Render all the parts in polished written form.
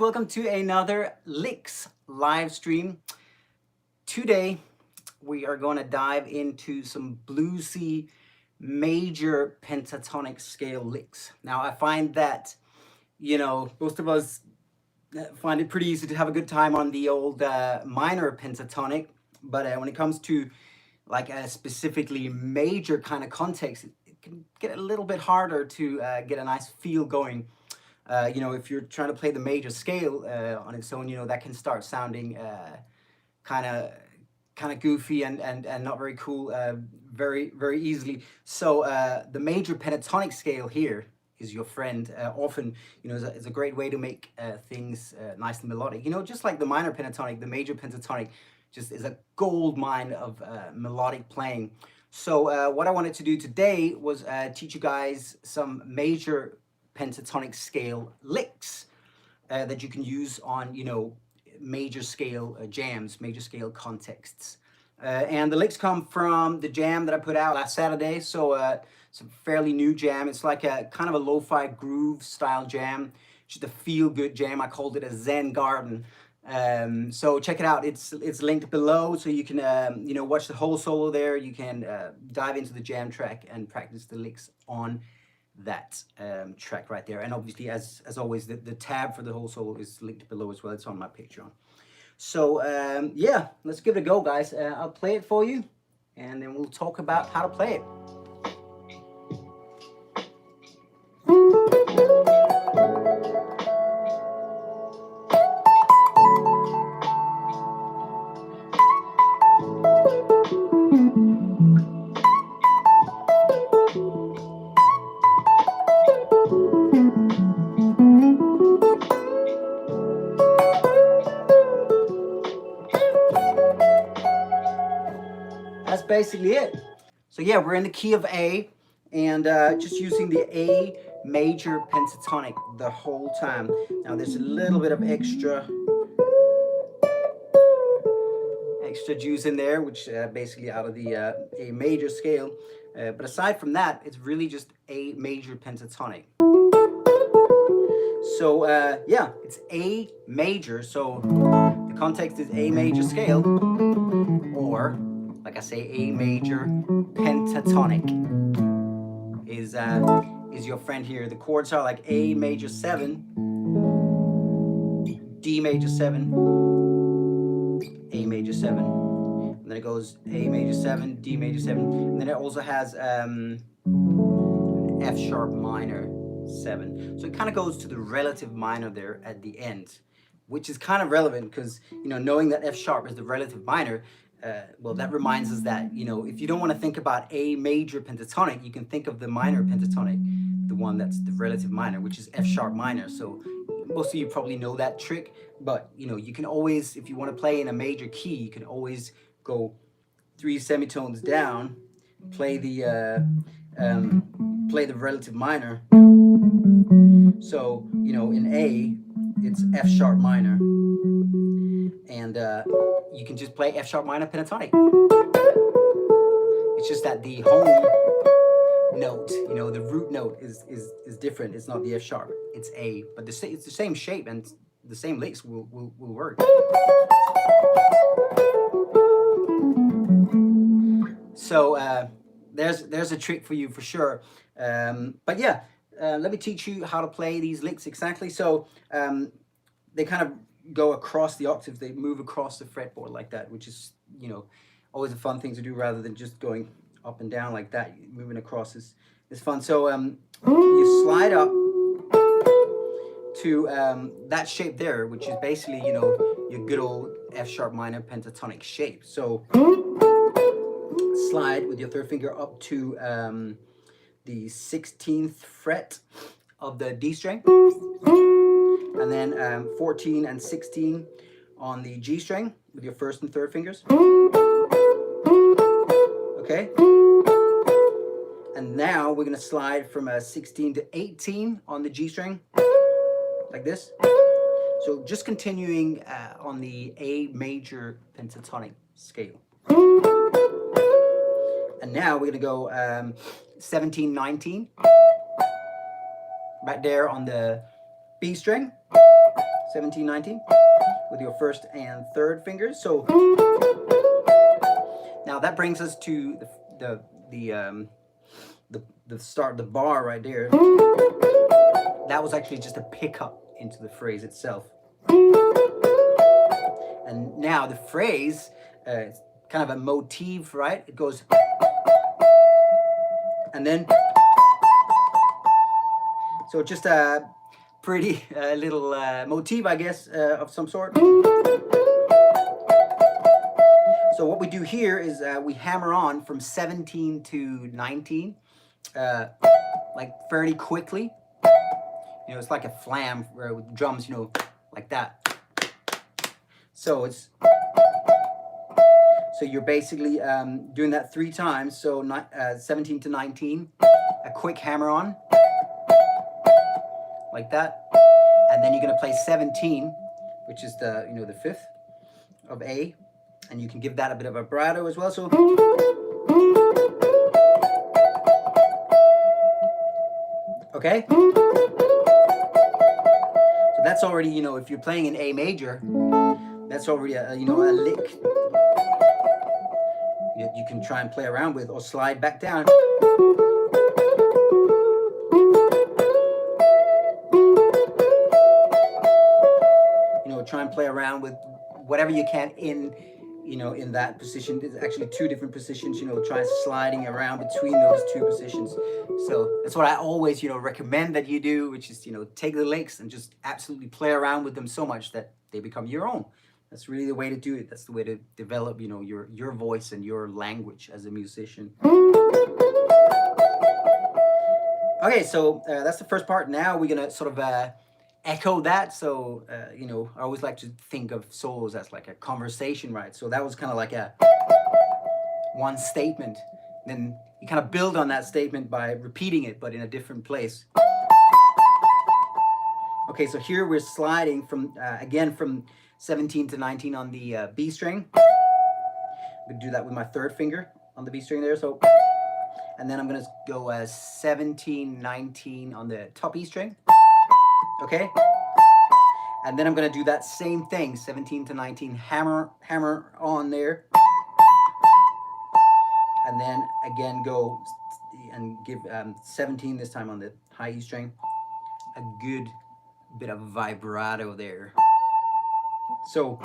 welcome to another Licks live stream. Today we are going to dive into some bluesy major pentatonic scale licks. Now I find that, most of us find it pretty easy to have a good time on the old minor pentatonic, but when it comes to like a specifically major kind of context, it can get a little bit harder to get a nice feel going. If you're trying to play the major scale on its own, that can start sounding kind of goofy and not very cool very easily. So the major pentatonic scale here is your friend. Often, is a great way to make things nice and melodic. Just like the minor pentatonic, the major pentatonic just is a gold mine of melodic playing. So what I wanted to do today was teach you guys some major pentatonic scale licks that you can use on major scale jams, major scale contexts, and the licks come from the jam that I put out last Saturday. So it's a fairly new jam. It's like a kind of a lo-fi groove style jam, just a feel-good jam. I called it a Zen garden. So check it out. It's linked below, so you can watch the whole solo there. You can dive into the jam track and practice the licks on that track right there. And obviously, as always, the tab for the whole solo is linked below as well. It's on my Patreon. So yeah, let's give it a go, guys. I'll play it for you, and then we'll talk about how to play it. That's basically it. So yeah, we're in the key of A, and just using the A major pentatonic the whole time. Now there's a little bit of extra juice in there, which basically out of the A major scale. But aside from that, it's really just A major pentatonic. So yeah, it's A major. So the context is A major scale, or like I say, A major pentatonic is your friend here. The chords are like A major 7, D major 7, A major 7, and then it goes A major 7, D major 7, and then it also has F sharp minor 7. So it kind of goes to the relative minor there at the end, which is kind of relevant because knowing that F sharp is the relative minor. Well, that reminds us that, if you don't want to think about A major pentatonic, you can think of the minor pentatonic, the one that's the relative minor, which is F sharp minor. So most of you probably know that trick, but you can always, if you want to play in a major key, you can always go 3 semitones down, play the relative minor. So in A, it's F sharp minor, and you can just play F sharp minor pentatonic. It's just that the home note, the root note is different. It's not the F sharp, it's A, but it's the same shape, and the same licks will work. So there's a trick for you for sure. But yeah, let me teach you how to play these licks exactly. So they kind of go across the octaves, they move across the fretboard like that, which is always a fun thing to do rather than just going up and down like that. Moving across is fun. So you slide up to that shape there, which is basically your good old F sharp minor pentatonic shape. So slide with your third finger up to the 16th fret of the D string, and then 14 and 16 on the G string with your first and third fingers. Okay? And now we're going to slide from 16 to 18 on the G string, like this. So just continuing on the A major pentatonic scale. And now we're going to go 17, 19, right there on the B string. 17, 19 with your first and third fingers. So now that brings us to the start, the bar right there. That was actually just a pickup into the phrase itself. And now the phrase, it's kind of a motif, right? It goes, and then, so just a pretty little motif, I guess, of some sort. So what we do here is we hammer on from 17 to 19, like fairly quickly. You know, it's like a flam with drums, you know, like that. So it's, so you're basically doing that 3 times. So 17 to 19, a quick hammer on, like that. And then you're gonna play 17, which is the, you know, the 5th of A. And you can give that a bit of a vibrato as well. So okay. So that's already, you know, if you're playing in A major, that's already a, you know, a lick you can try and play around with or slide back down. You know, try and play around with whatever you can in, you know, in that position. There's actually 2 different positions, you know, try sliding around between those 2 positions. So that's what I always, you know, recommend that you do, which is, you know, take the licks and just absolutely play around with them so much that they become your own. That's really the way to do it. That's the way to develop, you know, your voice and your language as a musician. Okay, so that's the first part. Now we're gonna sort of echo that. So you know, I always like to think of solos as like a conversation, right? So that was kind of like a one statement. Then you kind of build on that statement by repeating it, but in a different place. Okay, so here we're sliding from again from 17 to 19 on the B string. I'm gonna do that with my 3rd finger on the B string there. So, and then I'm gonna go 17, 19 on the top E string. Okay, and then I'm gonna do that same thing, 17 to 19, hammer on there, and then again go and give 17 this time on the high E string. A good bit of vibrato there. So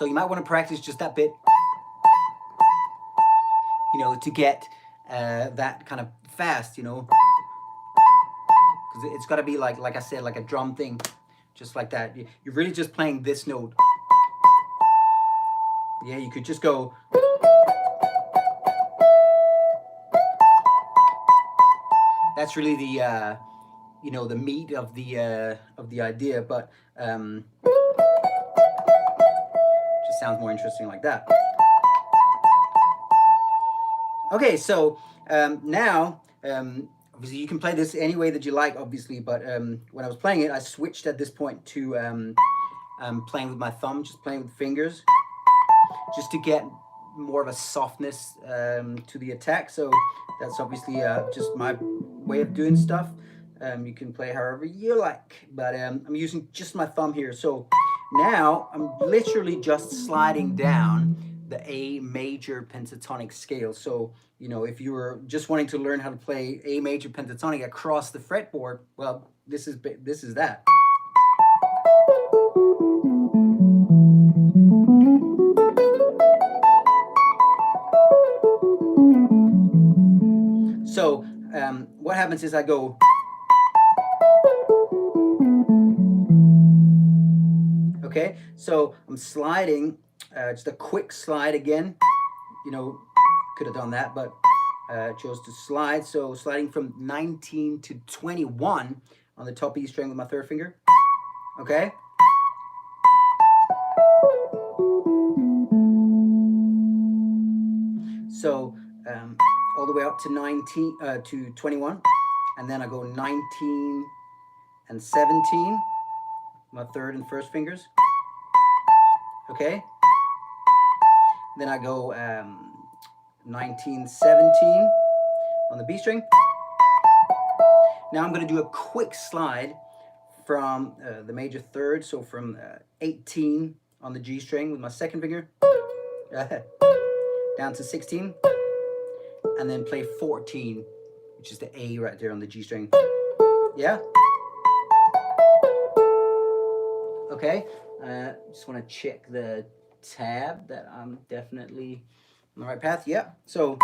you might want to practice just that bit, you know, to get that kind of fast, you know, because it's got to be like I said, like a drum thing, just like that. You're really just playing this note. Yeah, you could just go. That's really the you know, the meat of the idea, but just sounds more interesting like that. Okay, so now obviously you can play this any way that you like, obviously, but when I was playing it, I switched at this point to playing with my thumb, just playing with fingers, just to get more of a softness to the attack. So that's obviously just my way of doing stuff. You can play however you like, but I'm using just my thumb here. So now I'm literally just sliding down the A major pentatonic scale. So, you know, if you were just wanting to learn how to play A major pentatonic across the fretboard, well, this is that. So what happens is I go. Okay, so I'm sliding, just a quick slide again. You know, could have done that, but chose to slide. So sliding from 19 to 21 on the top E string with my 3rd finger. Okay. So all the way up to 19 to 21, and then I go 19 and 17, my 3rd and 1st fingers. Okay. Then I go 19, 17 on the B string. Now I'm going to do a quick slide from the major third, so from 18 on the G string with my second finger, down to 16, and then play 14, which is the A right there on the G string. Yeah? Okay, just want to check the tab that I'm definitely on the right path. Yeah, so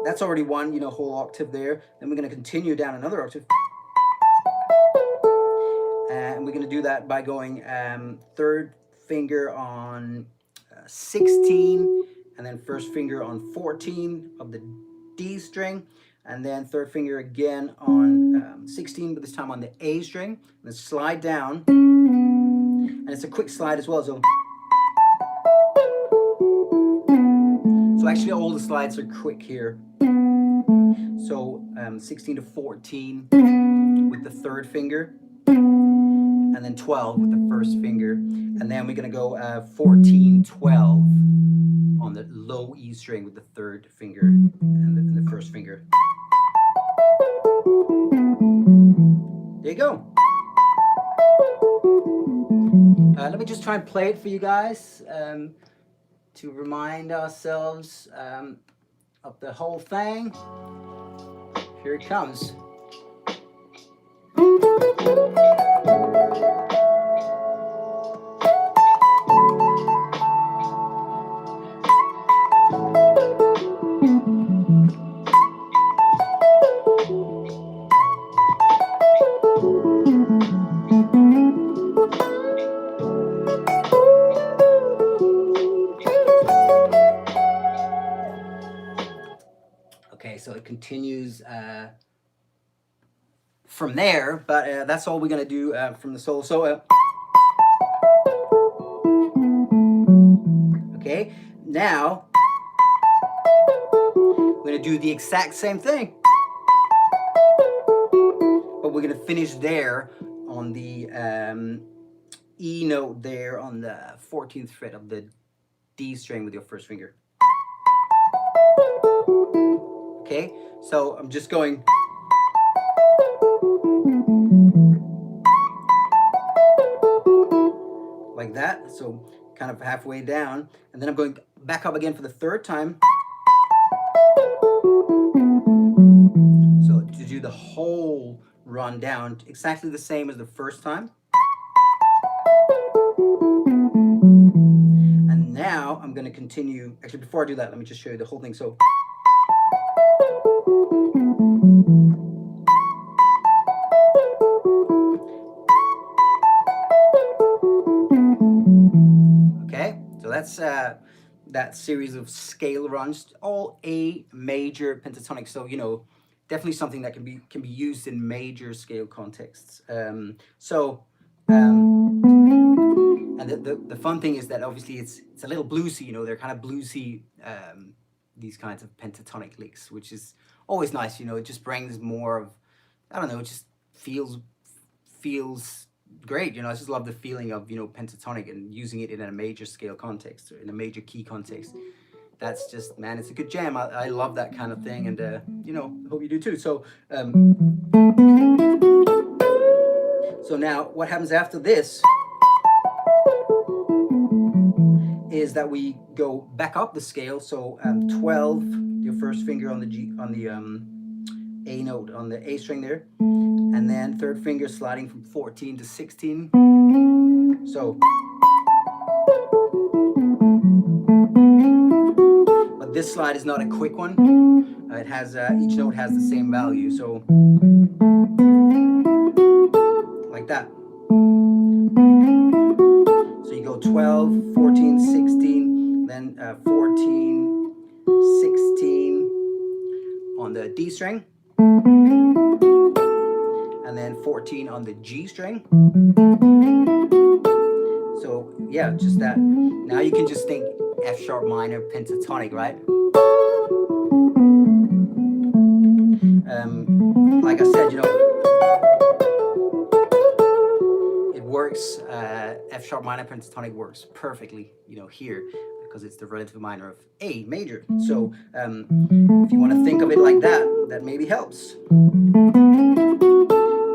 that's already one, whole octave there. Then we're going to continue down another octave. And we're going to do that by going third finger on 16, and then first finger on 14 of the D string, and then third finger again on 16, but this time on the A string, and then slide down, and it's a quick slide as well, so actually all the slides are quick here. So 16 to 14 with the third finger, and then 12 with the first finger, and then we're going to go 14, 12 on the low E string with the third finger and the first finger. There you go. Let me just try and play it for you guys to remind ourselves of the whole thing. Here it comes. Okay, so it continues from there, but that's all we're going to do from the solo. So, okay, now we're going to do the exact same thing, but we're going to finish there on the E note there on the 14th fret of the D string with your first finger. Okay, so I'm just going like that, so kind of halfway down, and then I'm going back up again for the third time. So to do the whole run down, exactly the same as the first time. And now I'm going to continue, actually before I do that, let me just show you the whole thing. So that's that series of scale runs, all A major pentatonic. So definitely something that can be used in major scale contexts. And the fun thing is that obviously it's a little bluesy. They're kind of bluesy, these kinds of pentatonic licks, which is always nice. It just brings more of, I don't know, it just feels great. I just love the feeling of pentatonic and using it in a major scale context or in a major key context. That's just, man, it's a good jam. I love that kind of thing, and hope you do too. So so now what happens after this is that we go back up the scale. So 12, your first finger on the G, on the A note on the A string there, and then third finger sliding from 14 to 16. So, but this slide is not a quick one. It has each note has the same value. So, like that. So you go 12, 14, 16, then 14, 16 on the D string, and then 14 on the G string. So yeah, just that. Now you can just think F sharp minor pentatonic, right? Like I said, it works. F sharp minor pentatonic works perfectly, here. because it's the relative minor of A major. So if you want to think of it like that, that maybe helps.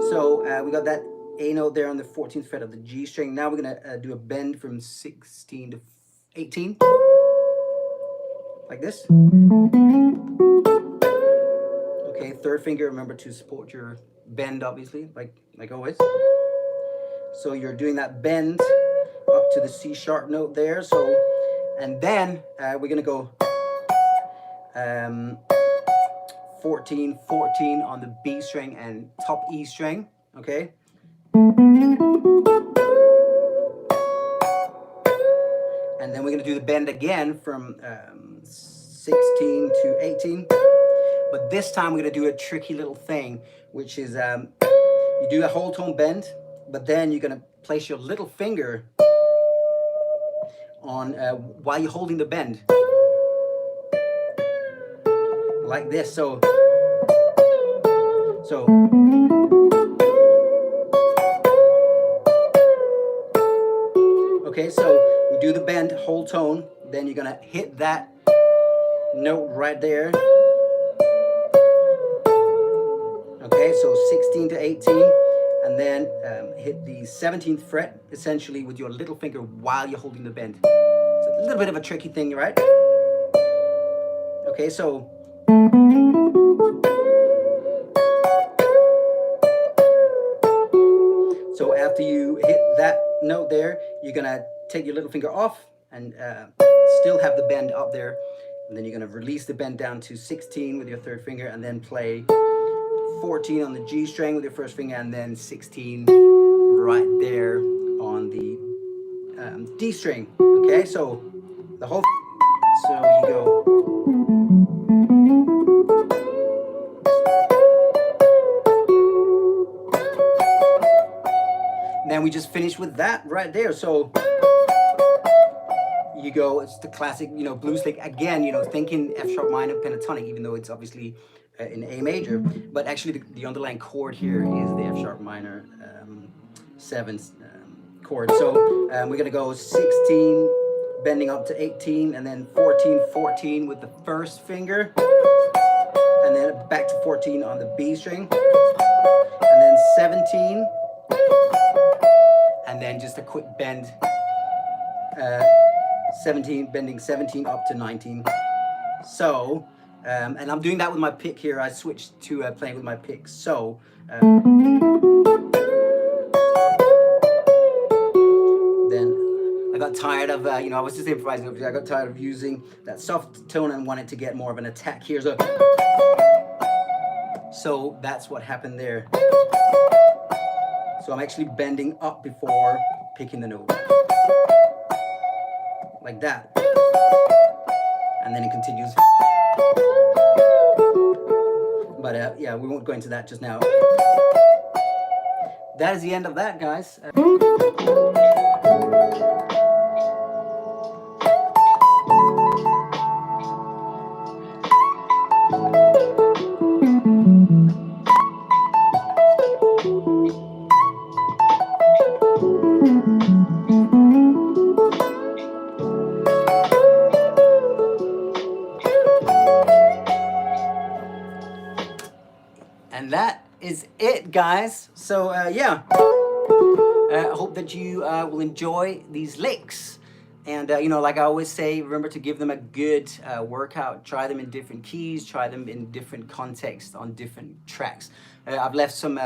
So we got that A note there on the 14th fret of the G string. Now we're going to do a bend from 16 to 18, like this. Okay, third finger, remember to support your bend, obviously, like always. So you're doing that bend up to the C sharp note there. So, and then we're gonna go 14, 14 on the B string and top E string, okay? And then we're gonna do the bend again from 16 to 18. But this time we're gonna do a tricky little thing, which is you do a whole tone bend, but then you're gonna place your little finger on while you're holding the bend, like this. So okay, so we do the bend, whole tone, then you're gonna hit that note right there. Okay, so 16 to 18, and then hit the 17th fret, essentially with your little finger while you're holding the bend. It's a little bit of a tricky thing, right? Okay, so after you hit that note there, you're gonna take your little finger off and still have the bend up there, and then you're gonna release the bend down to 16 with your third finger, and then play 14 on the G string with your first finger, and then 16 right there on the D string. Okay, so the whole, so you go. Then we just finish with that right there. So you go, it's the classic, you know, blues lick again, you know, thinking F sharp minor pentatonic, even though it's obviously in A major, but actually the underlying chord here is the F sharp minor 7th chord. So we're gonna go 16, bending up to 18, and then 14, 14 with the first finger, and then back to 14 on the B string, and then 17, and then just a quick bend, 17, bending 17 up to 19. So, and I'm doing that with my pick here. I switched to playing with my pick. So, then I got tired of, you know, I was just improvising. I got tired of using that soft tone and wanted to get more of an attack here. So that's what happened there. So I'm actually bending up before picking the note, like that, and then it continues. But yeah, we won't go into that just now. That is the end of that, guys. And that is it, guys. So yeah, I hope that you will enjoy these licks. And you know, like I always say, remember to give them a good workout. Try them in different keys, try them in different contexts on different tracks. I've left some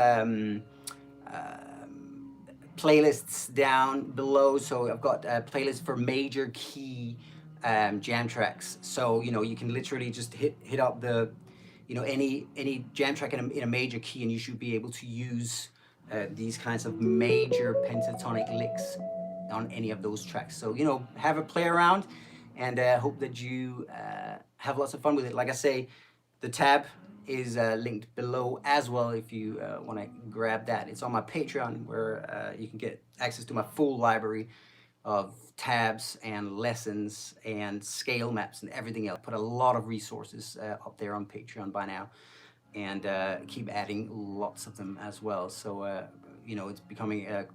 playlists down below. So I've got a playlist for major key jam tracks. So, you know, you can literally just hit up the, you know, any jam track in a major key, and you should be able to use these kinds of major pentatonic licks on any of those tracks. So, you know, have a play around, and hope that you have lots of fun with it. Like I say, the tab is linked below as well if you want to grab that. It's on my Patreon, where you can get access to my full library of tabs and lessons and scale maps and everything else. Put a lot of resources up there on Patreon by now, and keep adding lots of them as well. So you know, it's becoming a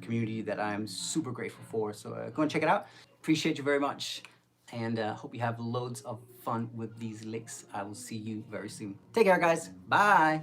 community that I'm super grateful for. So go and check it out. Appreciate you very much. and hope you have loads of fun with these licks. I will see you very soon. Take care, guys. Bye.